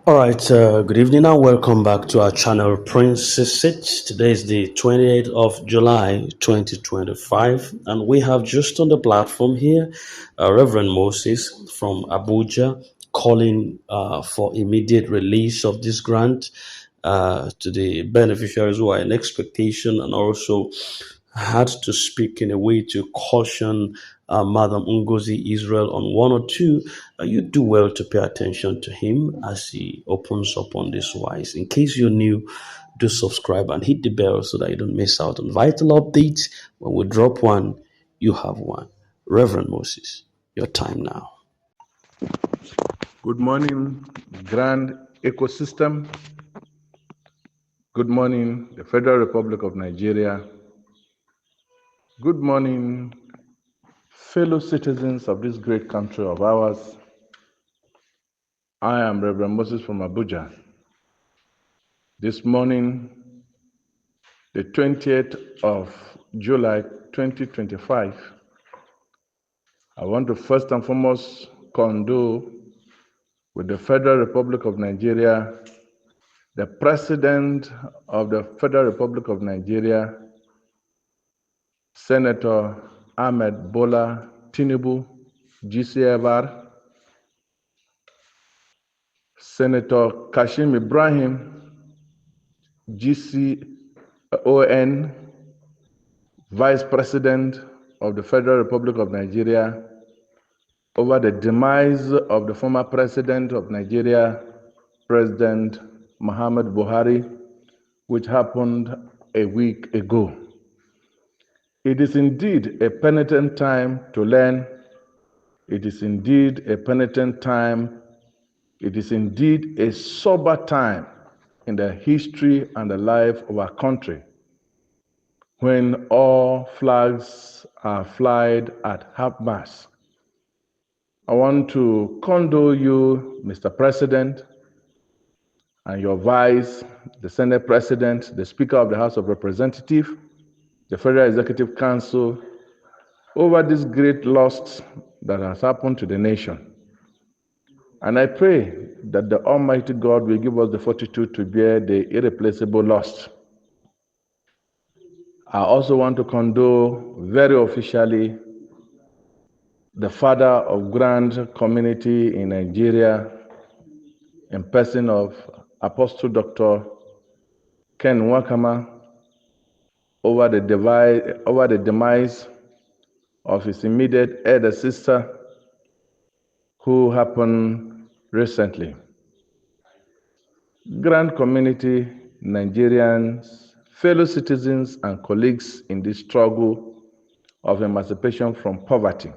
All right, good evening and welcome back to our channel Prince Six. Today is the 28th of July 2025, and we have just on the platform here Reverend Moses from Abuja calling for immediate release of this grant to the beneficiaries who are in expectation, and also had to speak in a way to caution Madam Ngozi Israel on one or two. You do well to pay attention to him as he opens up on this wise. In case you're new, do subscribe and hit the bell so that you don't miss out on vital updates. When we drop one, you have one. Reverend Moses, your time now. Good morning, Grand Ecosystem. Good morning, the Federal Republic of Nigeria. Good morning, fellow citizens of this great country of ours. I am Reverend Moses from Abuja. This morning, the 20th of July 2025, I want to first and foremost condole with the Federal Republic of Nigeria, the President of the Federal Republic of Nigeria, Senator Ahmed Bola Tinubu, GCFR, Senator Kashim Ibrahim, GCON, Vice President of the Federal Republic of Nigeria, over the demise of the former President of Nigeria, President Muhammad Buhari, which happened a week ago. It is indeed a penitent time to learn. It is indeed a penitent time. It is indeed a sober time in the history and the life of our country when all flags are flying at half-mast. I want to condole you, Mr. President, and your Vice, the Senate President, the Speaker of the House of Representatives, the Federal Executive Council, over this great loss that has happened to the nation. And I pray that the Almighty God will give us the fortitude to bear the irreplaceable loss. I also want to condole very officially the father of grand community in Nigeria, in person of Apostle Dr. Ken Wakama, over the demise of his immediate elder sister, who happened recently. Grand community, Nigerians, fellow citizens, and colleagues in this struggle of emancipation from poverty.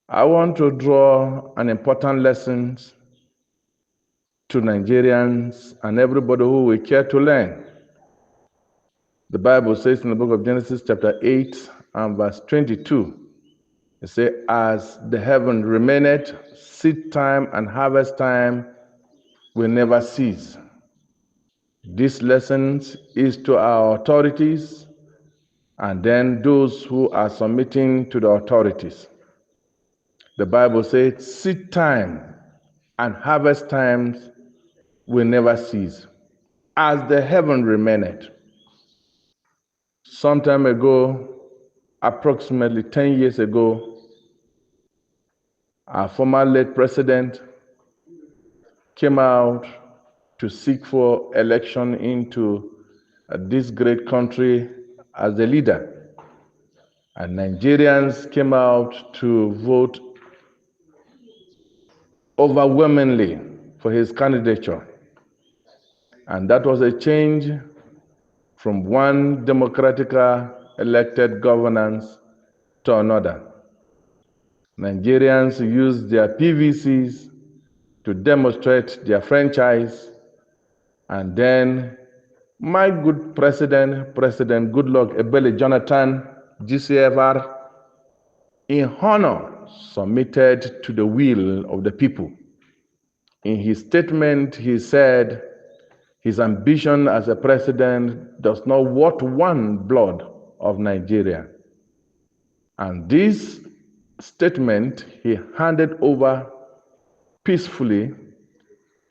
I want to draw an important lesson to Nigerians and everybody who will care to learn. The Bible says in the book of Genesis chapter 8 and verse 22, it says, as the heaven remaineth, seed time and harvest time will never cease. This lesson is to our authorities and then those who are submitting to the authorities. The Bible says seed time and harvest times will never cease, as the heaven remaineth. Some time ago, approximately 10 years ago, our former late president came out to seek for election into this great country as a leader. And Nigerians came out to vote overwhelmingly for his candidature. And that was a change from one democratically elected governance to another. Nigerians used their PVCs to demonstrate their franchise, and then my good President Goodluck Ebele Jonathan, GCFR, in honor, submitted to the will of the people. In his statement, he said his ambition as a president does not want one blood of Nigeria. And this statement he handed over peacefully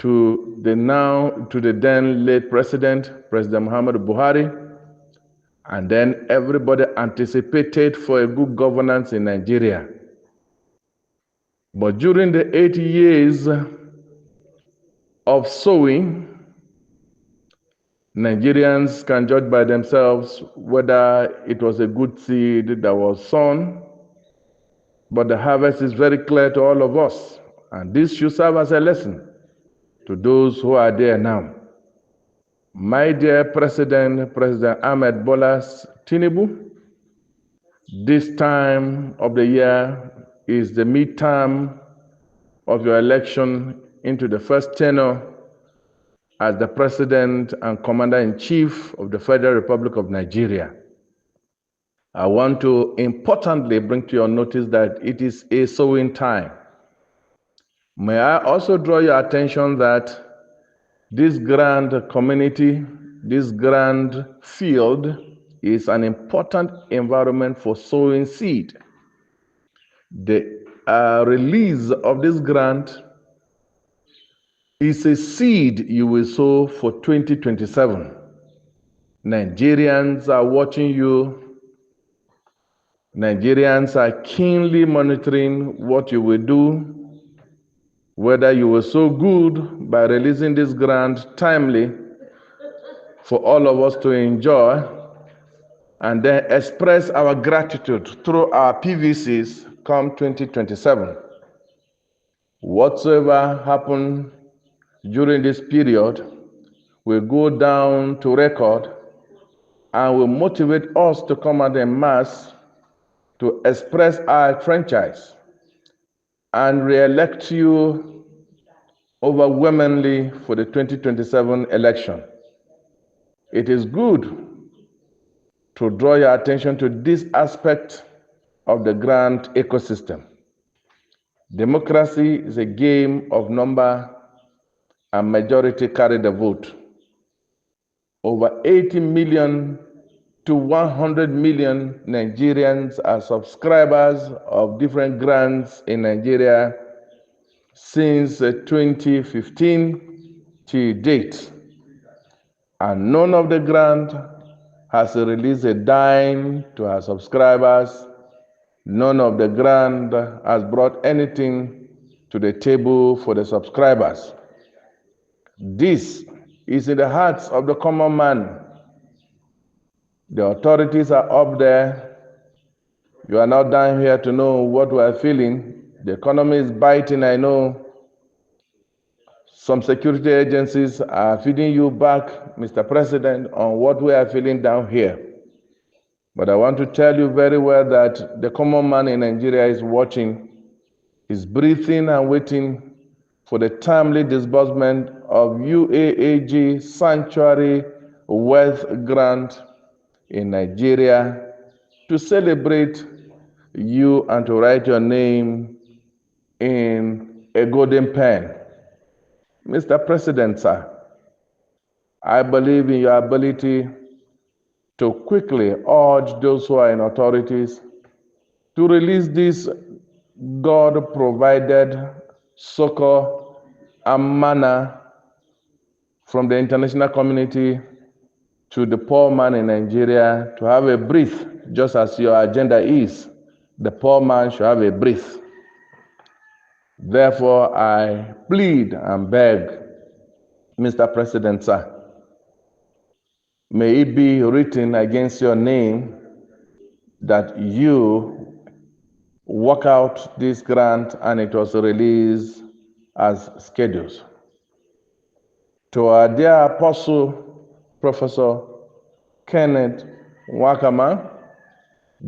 to the then late President Muhammad Buhari, and then everybody anticipated for a good governance in Nigeria. But during the 8 years of sowing, Nigerians can judge by themselves whether it was a good seed that was sown, but the harvest is very clear to all of us, and this should serve as a lesson to those who are there now. My dear President Ahmed Bola Tinubu, this time of the year is the midterm of your election into the first tenure as the President and Commander-in-Chief of the Federal Republic of Nigeria. I want to importantly bring to your notice that it is a sowing time. May I also draw your attention that this grand community, this grand field is an important environment for sowing seed. The release of this grant is a seed you will sow for 2027. Nigerians are watching you. Nigerians are keenly monitoring what you will do, whether you will sow good by releasing this grant timely for all of us to enjoy, and then express our gratitude through our PVCs come 2027. Whatsoever happened during this period will go down to record and will motivate us to come out en masse to express our franchise and re-elect you overwhelmingly for the 2027 election. It is good to draw your attention to this aspect of the grant ecosystem. Democracy is a game of number and majority carry the vote. Over 80 million to 100 million Nigerians are subscribers of different grants in Nigeria since 2015 to date. And none of the grant has released a dime to our subscribers. None of the grant has brought anything to the table for the subscribers. This is in the hearts of the common man. The authorities are up there. You are not down here to know what we are feeling. The economy is biting, I know. Some security agencies are feeding you back, Mr. President, on what we are feeling down here. But I want to tell you very well that the common man in Nigeria is watching, is breathing and waiting for the timely disbursement of UAAG Sanctuary Wealth Grant in Nigeria to celebrate you and to write your name in a golden pen. Mr. President, sir, I believe in your ability to quickly urge those who are in authorities to release this God-provided succor and manna from the international community to the poor man in Nigeria to have a breath, just as your agenda is. The poor man should have a breath. Therefore, I plead and beg, Mr. President, sir, may it be written against your name that you work out this grant and it was released as scheduled. To our dear Apostle, Professor Kenneth Wakama,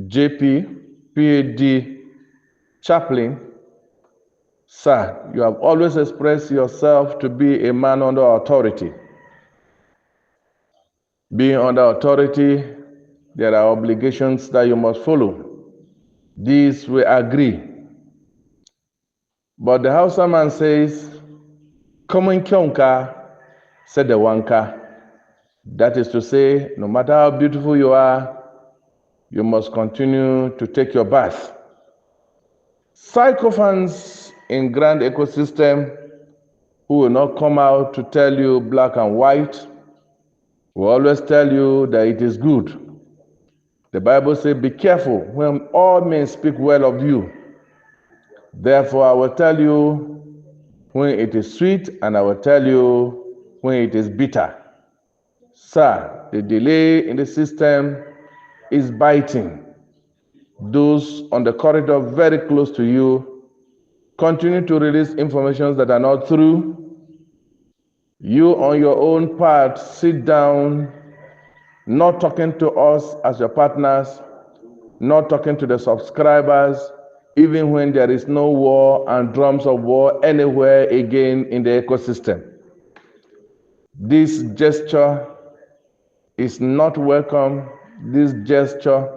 JP, PhD, chaplain, sir, you have always expressed yourself to be a man under authority. Being under authority, there are obligations that you must follow. These we agree. But the Hausa man says, "Common kyonka," said the Wanka. That is to say, no matter how beautiful you are, you must continue to take your bath. Sycophants in grand ecosystem who will not come out to tell you black and white, will always tell you that it is good. The Bible says, be careful when all men speak well of you. Therefore, I will tell you when it is sweet, and I will tell you when it is bitter. Sir, the delay in the system is biting. Those on the corridor very close to you continue to release information that are not true. You on your own part sit down, not talking to us as your partners, not talking to the subscribers, even when there is no war and drums of war anywhere again in the ecosystem. This gesture is not welcome. This gesture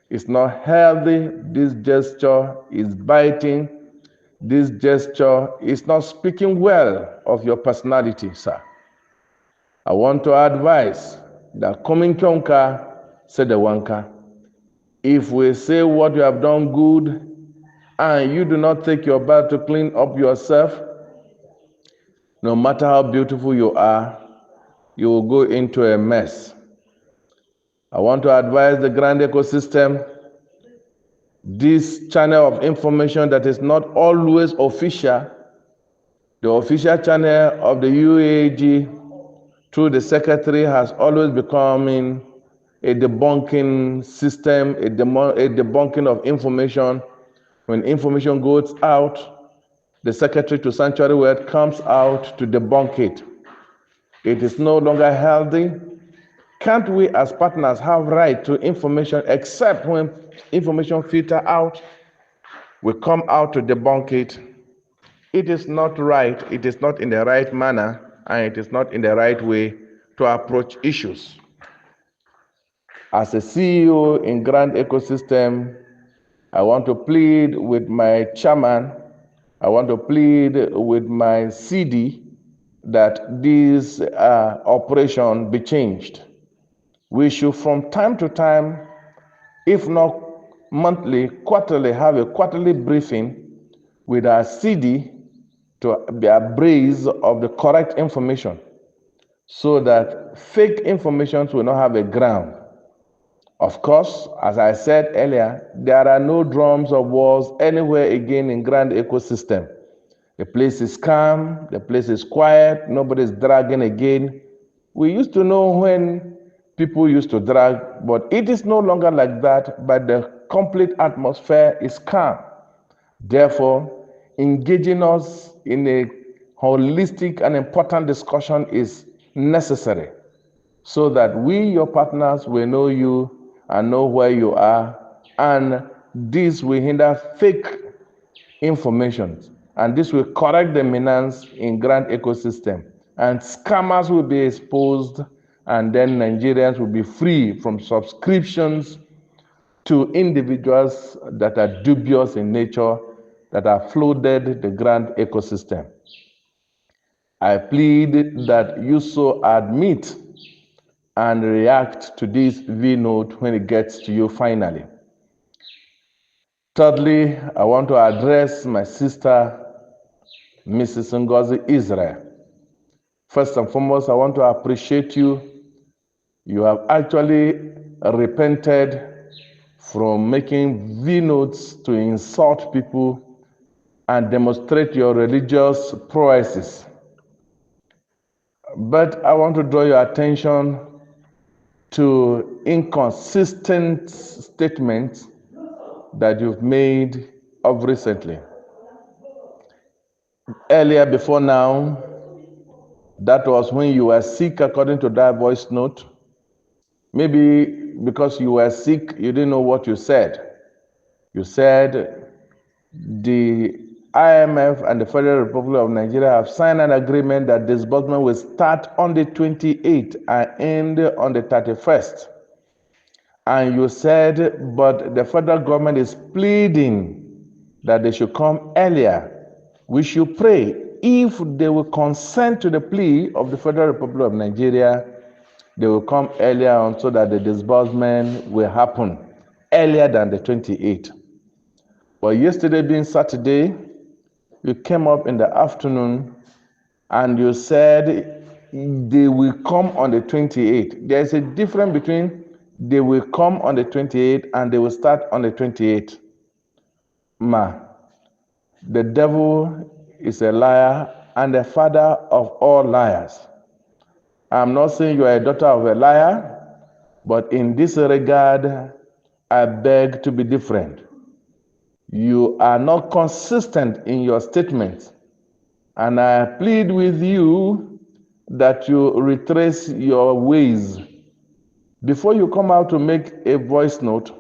is not healthy. This gesture is biting. This gesture is not speaking well of your personality, sir. I want to advise that coming Kionka, said the Wanka. If we say what you have done good and you do not take your bath to clean up yourself, no matter how beautiful you are, you will go into a mess. I want to advise the grand ecosystem, this channel of information that is not always official, the official channel of the UAG through the secretary has always become a debunking system, a debunking of information. When information goes out, the secretary to Sanctuary Word comes out to debunk it. It is no longer healthy. Can't we as partners have right to information except when information filter out? We come out to debunk it. It is not right, it is not in the right manner, and it is not in the right way to approach issues. As a CEO in Grand Ecosystem, I want to plead with my chairman, I want to plead with my CD that this operation be changed. We should from time to time, if not monthly, quarterly, have a quarterly briefing with our CD to be abreast of the correct information so that fake information will not have a ground. Of course, as I said earlier, there are no drums or wars anywhere again in Grand Ecosystem. The place is calm, the place is quiet, nobody's dragging again. We used to know when people used to drag, but it is no longer like that, but the complete atmosphere is calm. Therefore, engaging us in a holistic and important discussion is necessary so that we, your partners, will know you and know where you are, and this will hinder fake information, and this will correct the menace in Grand Ecosystem, and scammers will be exposed, and then Nigerians will be free from subscriptions to individuals that are dubious in nature, that have flooded the Grand Ecosystem. I plead that you so admit and react to this V note when it gets to you finally. Thirdly, I want to address my sister, Mrs. Ngozi Israel. First and foremost, I want to appreciate you. You have actually repented from making V notes to insult people and demonstrate your religious prowesses. But I want to draw your attention to inconsistent statements that you've made of recently. Earlier, before now, that was when you were sick, according to that voice note. Maybe because you were sick, you didn't know what you said. You said the IMF and the Federal Republic of Nigeria have signed an agreement that disbursement will start on the 28th and end on the 31st. And you said, but the federal government is pleading that they should come earlier. We should pray if they will consent to the plea of the Federal Republic of Nigeria, they will come earlier on so that the disbursement will happen earlier than the 28th. But yesterday being Saturday, you came up in the afternoon and you said they will come on the 28th. There is a difference between they will come on the 28th and they will start on the 28th. Ma, the devil is a liar and the father of all liars. I'm not saying you are a daughter of a liar, but in this regard, I beg to be different. You are not consistent in your statements, and I plead with you that you retrace your ways. Before you come out to make a voice note,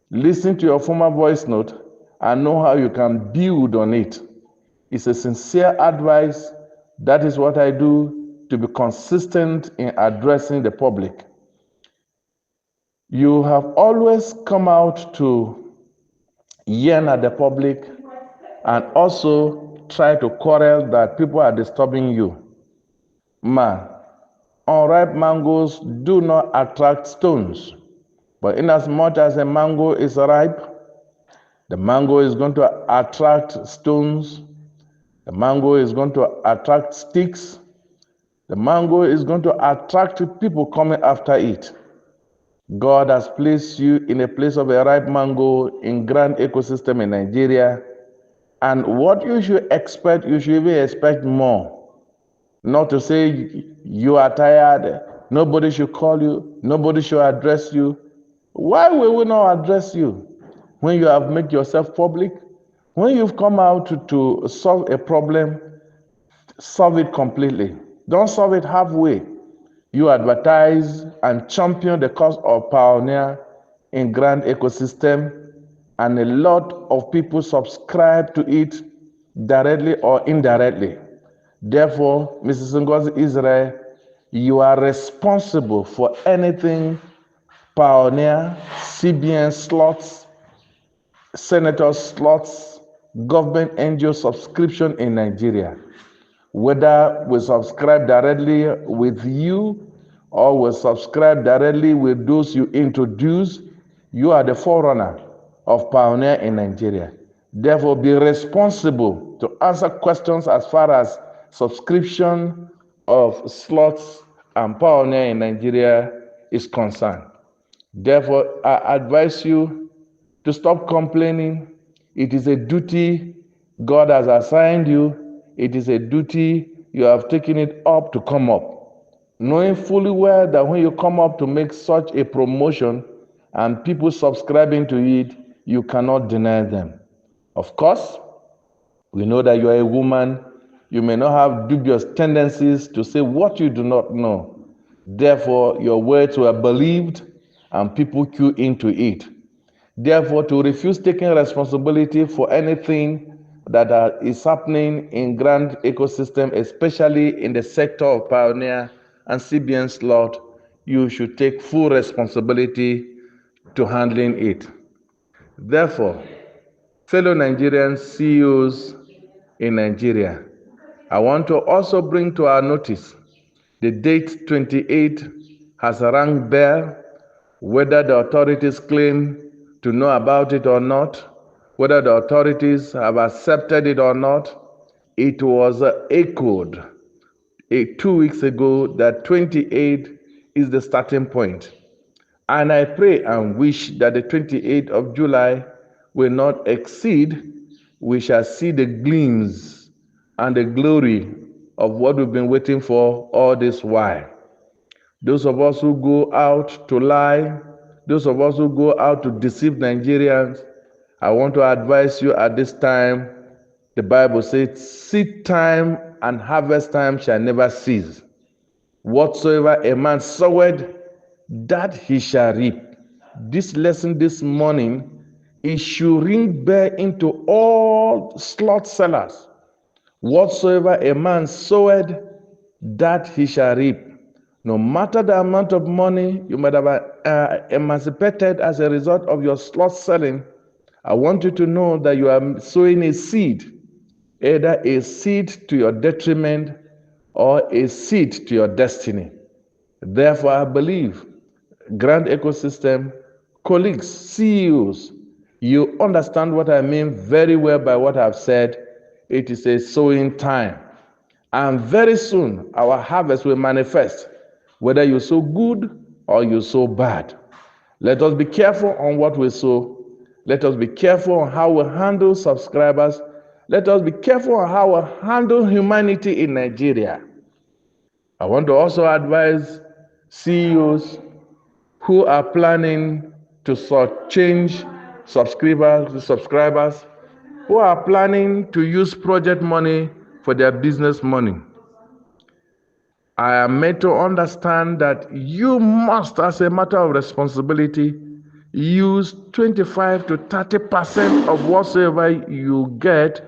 listen to your former voice note and know how you can build on it. It's a sincere advice. That is what I do to be consistent in addressing the public. You have always come out to yearn at the public and also try to quarrel that people are disturbing you. Ma, unripe mangoes do not attract stones, but inasmuch as a mango is ripe, the mango is going to attract stones, the mango is going to attract sticks, the mango is going to attract people coming after it. God has placed you in a place of a ripe mango in grand ecosystem in Nigeria. And what you should expect, you should even expect more. Not to say you are tired, nobody should call you, nobody should address you. Why will we not address you when you have made yourself public? When you've come out to solve a problem, solve it completely. Don't solve it halfway. You advertise and champion the cause of pioneer in grand ecosystem, and a lot of people subscribe to it directly or indirectly. Therefore, Mrs. Ngozi Israel, you are responsible for anything pioneer, CBN slots, senator slots, government NGO subscription in Nigeria. Whether we subscribe directly with you or we subscribe directly with those you introduce, you are the forerunner of pioneer in Nigeria. Therefore, be responsible to answer questions as far as subscription of slots and pioneer in Nigeria is concerned. Therefore, I advise you to stop complaining. It is a duty God has assigned you. It is a duty you have taken it up to come up, knowing fully well that when you come up to make such a promotion and people subscribing to it, you cannot deny them. Of course, we know that you are a woman. You may not have dubious tendencies to say what you do not know. Therefore, your words were believed and people queue into it. Therefore, to refuse taking responsibility for anything that is happening in grand ecosystem, especially in the sector of pioneer and CBN slot, you should take full responsibility to handling it. Therefore, fellow Nigerian CEOs in Nigeria, I want to also bring to our notice the date 28 has rang bell, whether the authorities claim to know about it or not, whether the authorities have accepted it or not. It was echoed 2 weeks ago that 28 is the starting point. And I pray and wish that the 28th of July will not exceed. We shall see the gleams and the glory of what we've been waiting for all this while. Those of us who go out to lie, those of us who go out to deceive Nigerians, I want to advise you at this time. The Bible says, seed time and harvest time shall never cease. Whatsoever a man soweth, that he shall reap. This lesson this morning, it should ring bell into all slot sellers. Whatsoever a man soweth, that he shall reap. No matter the amount of money you might have emancipated as a result of your slot selling, I want you to know that you are sowing a seed, either a seed to your detriment or a seed to your destiny. Therefore, I believe, grand ecosystem, colleagues, CEOs, you understand what I mean very well by what I've said. It is a sowing time. And very soon, our harvest will manifest, whether you sow good or you sow bad. Let us be careful on what we sow. Let us be careful on how we handle subscribers. Let us be careful on how we handle humanity in Nigeria. I want to also advise CEOs who are planning to change subscribers, who are planning to use project money for their business money. I am made to understand that you must, as a matter of responsibility, use 25 to 30% of whatsoever you get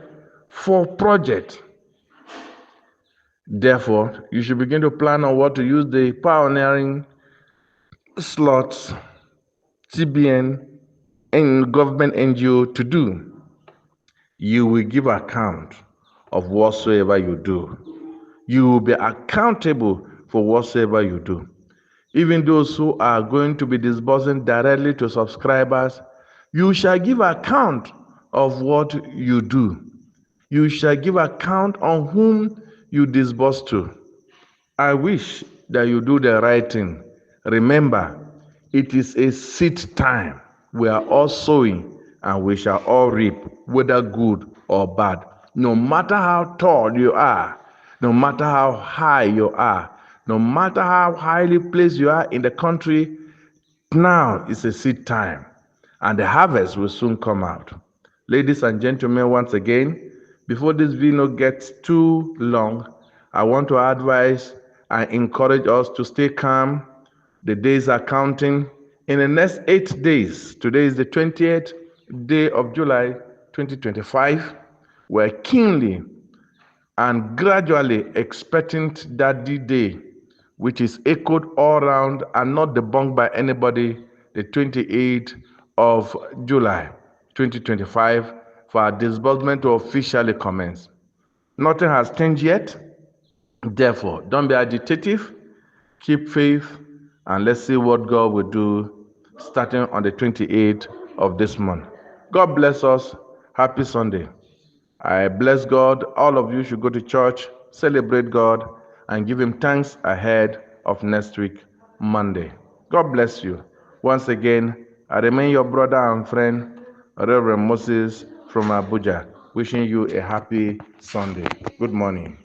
for project. Therefore, you should begin to plan on what to use the pioneering slots, CBN, and government NGO to do. You will give account of whatsoever you do. You will be accountable for whatsoever you do. Even those who are going to be disbursing directly to subscribers, you shall give account of what you do. You shall give account on whom you disburse to. I wish that you do the right thing. Remember, it is a seed time. We are all sowing and we shall all reap, whether good or bad. No matter how tall you are, no matter how high you are, no matter how highly placed you are in the country, now is a seed time and the harvest will soon come out. Ladies and gentlemen, once again, before this video gets too long, I want to advise and encourage us to stay calm. The days are counting. In the next 8 days, today is the 20th day of July 2025, we're keenly and gradually expecting that day, which is echoed all around and not debunked by anybody, the 28th of July 2025, for our disbursement to officially commence. Nothing has changed yet. Therefore, don't be agitative, keep faith, and let's see what God will do starting on the 28th of this month. God bless us. Happy Sunday. I bless God. All of you should go to church, celebrate God, and give Him thanks ahead of next week, Monday. God bless you. Once again, I remain your brother and friend, Reverend Moses from Abuja, wishing you a happy Sunday. Good morning.